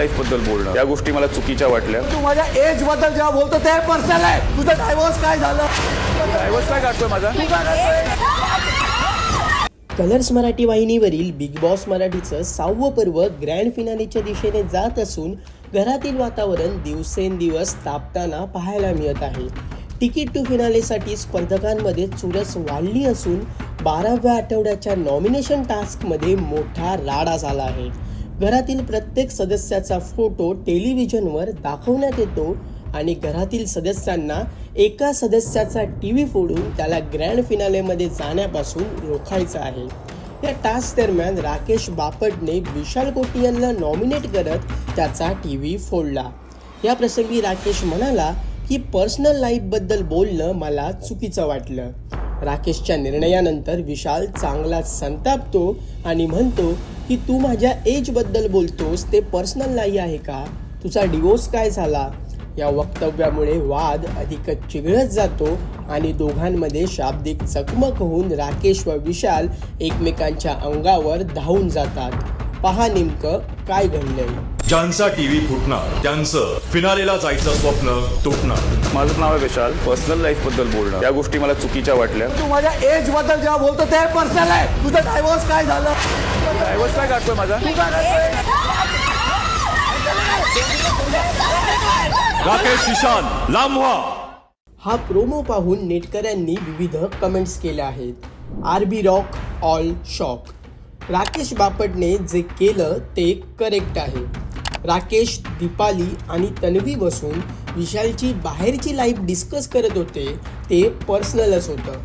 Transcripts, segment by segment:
Life बद्दल बोलणं या गोष्टी मला चुकीच्या वाटल्या. तू माझ्या एज बद्दल जेव्हा बोलतो ते पर्सनल आहे. तुझं डायव्होर्स काय झालं? डायव्हर्स काय काढतोय माझा? कलर्स मराठी वाहिनीवरील बिग बॉस मराठीचं 6वं पर्व ग्रँड फिनालेच्या दिशेने जात असून घरातील वातावरण दिवसेंदिवस तापताना पाहायला मिळत आहे. तिकीट टू फिनालेसाठी स्पर्धकांमध्ये चुरस वाढली असून 12व्या आठवड्याच्या नॉमिनेशन टास्कमध्ये मोठा राडा झाला आहे. घरातील प्रत्येक सदस्याचा फोटो टेलिव्हिजनवर दाखवण्यात येतो आणि घरातील सदस्यांना एका सदस्याचा टीव्ही फोडून त्याला ग्रँड फिनालेमध्ये जाण्यापासून रोखायचं आहे. या टास्क दरम्यान राकेश बापटने विशाल कोटी यांना नॉमिनेट करत त्याचा टीव्ही फोडला. या प्रसंगी राकेश म्हणाला की पर्सनल लाईफबद्दल बोलणं मला चुकीचं वाटलं. राकेशच्या निर्णयानंतर विशाल चांगलाच संतापतो आणि म्हणतो की तू माझ्या एजबद्दल बोलतोस, ते पर्सनल नाही आहे का? तुझा डिवोर्स काय झाला? या वक्तव्यामुळे वाद अधिकच चिघळत जातो आणि दोघांमध्ये शाब्दिक चकमक होऊन राकेश व विशाल एकमेकांच्या अंगावर धावून जातात. पहा नेमकं काय घडलंय. ज्यांचा टीव्ही फुटणार त्यांचं फिनालेला जायचं स्वप्न तुटणार. माझं नाव आहे विशाल. पर्सनल लाईफ बद्दल बोलणं या गोष्टी मला चुकीच्या वाटल्या. तू माझ्या एज बद्दल जेव्हा बोलतो ते पर्सनल आहे. तुझं डायव्होर्स काय झालं? डायव्हर्स काय काढतोय माझा? राकेश विशाल लांब व्हा. हा प्रोमो पाहून नेटकऱ्यांनी विविध कमेंट्स केल्या आहेत. RB rock all shock. Rakesh बापटने जे केलं ते करेक्ट आहे. राकेश, दीपाली आणि तन्वी बसून विशालची बाहेरची लाईफ डिस्कस करत होते, ते पर्सनलच होतं.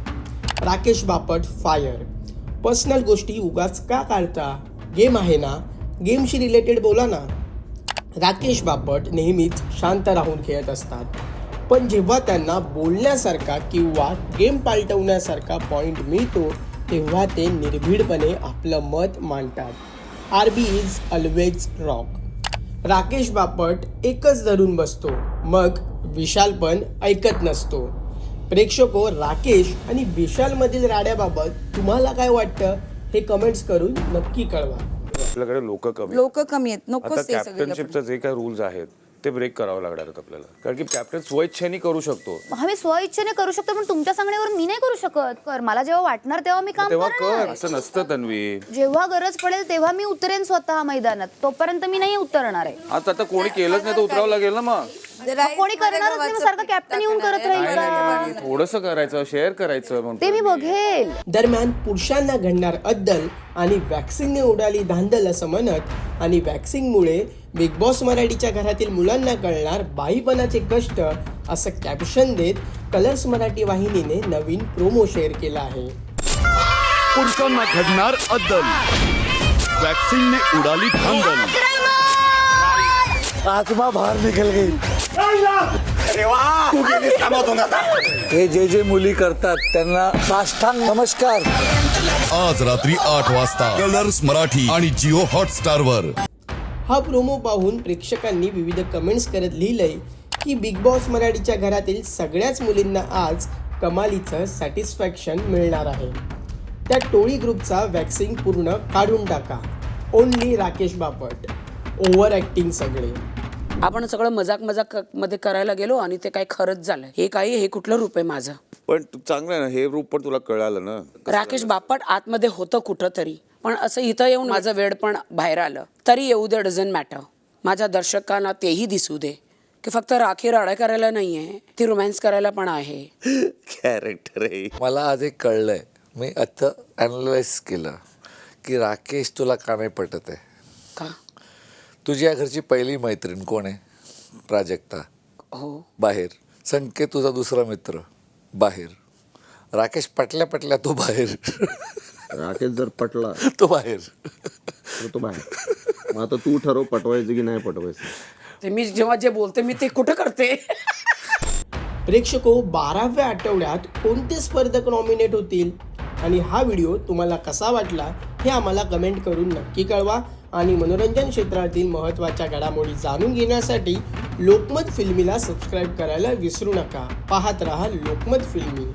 राकेश बापट फायर. पर्सनल गोष्टी उगाच का काढता? गेम आहे ना, गेमशी रिलेटेड बोला ना. राकेश बापट नेहमीच शांत राहून खेळत असतात, पण जेव्हा त्यांना बोलण्यासारखा किंवा गेम पालटवण्यासारखा पॉईंट मिळतो तेव्हा ते निर्भीडपणे आपलं मत मांडतात. RB is always rock. Rakesh Bapat एकच धरून बसतो, मग विशाल पण ऐकत नसतो. प्रेक्षको, राकेश आणि विशालमधील राड्याबाबत तुम्हाला काय वाटतं हे कमेंट्स करून नक्की कळवा. आपल्याकडे लोक कमी आहेत. नको आता कॅप्टनशिपचं जे काही रूल्स आहेत ते ब्रेक करावं लागणार आहेत आपल्याला, कारण की कॅप्टन स्वइच्छेने करू शकतो. आम्ही स्वइच्छेने करू शकतो, पण तुमच्या सांगण्यावर मी नाही करू शकत. कर, मला जेव्हा वाटणार तेव्हा मी काम तेव्हा कर, करणार. असं नसतं तन्वी. जेव्हा गरज पडेल तेव्हा मी उतरेन स्वतः मैदानात, तोपर्यंत मी नाही उतरणार आहे. आता कोणी केलंच नाही तर उतरावं लागेल ना. मग कोणी करणारच नाही, मग सारखं कॅप्टन येऊन करत राहील का? थोडंसं करायचं, शेअर करायचं, ते मी बघेल. दरम्यान पुरुषांना घडणार अद्दल आणि वॅक्सिनने उडाली धांदल असं म्हणत आणि वॅक्सिनमुळे बिग बॉस मराठीच्या घरातील मुलांना कळणार बाईपणाचे कष्ट असं कॅप्शन देत कलर्स मराठी वाहिनीने नवीन प्रोमो शेअर केला आहे. पुरुषांना घडणार अद्दल, वॅक्सिनने उडाली धांदल. आत्मा बाहर निकल गई. हे जे मुली करतात त्यांना साष्टांग नमस्कार. आज रात्री 8 वाजता कलर्स मराठी आणि जिओ हॉटस्टार वर. हा प्रोमो पाहून प्रेक्षकांनी विविध कमेंट्स करत लिहिलंय की बिग बॉस मराठीच्या घरातील सगळ्याच मुलींना आज कमालीचं सॅटिस्फॅक्शन मिळणार आहे. त्या टोळी ग्रुपचा वॅक्सिन पूर्ण काढून टाका. Only Rakesh Bapat. Over acting सगळे. आपण सगळं मजाक मध्ये करायला गेलो आणि ते काय खरंच झालं. हे कुठलं रूप आहे माझं? पण चांगलं आहे ना हे रूप, पण तुला कळालं ना. राकेश बापट आतमध्ये होतं कुठं तरी, पण असं इथं येऊन माझं वेड पण बाहेर आलं. तरी येऊ दे, डझंट मॅटर. माझ्या दर्शकांना तेही दिसू दे की फक्त राखी राडा करायला नाहीये, ती रोमॅन्स करायला पण आहे. कॅरेक्टर आहे. मला आज एक कळलंय, मी आता अॅनालाइज केलं की राकेश तुला का नाही पटत आहे. का? तुझ्या घरची पहिली मैत्रीण कोण आहे? प्राजक्ता. हो. बाहेर. संकेत तुझा दुसरा मित्र बाहेर. राकेश पटल्या तो बाहेर. राकेश जर पटला तो बाहेर. तर तो बाहेर. मग आता तू ठरव पटवायचं की नाही पटवायचं. ते मी जेव्हा जे बोलते मी ते कुठं करते. प्रेक्षको, 12व्या आठवड्यात कोणते स्पर्धक नॉमिनेट होतील आणि हा व्हिडिओ तुम्हाला कसा वाटला हे आम्हाला कमेंट करून नक्की कळवा. आणि मनोरंजन क्षेत्रातील महत्त्वाच्या घडामोडी जाणून घेण्यासाठी लोकमत फिल्मीला सबस्क्राईब करायला विसरू नका. पाहत रहा लोकमत फिल्मी.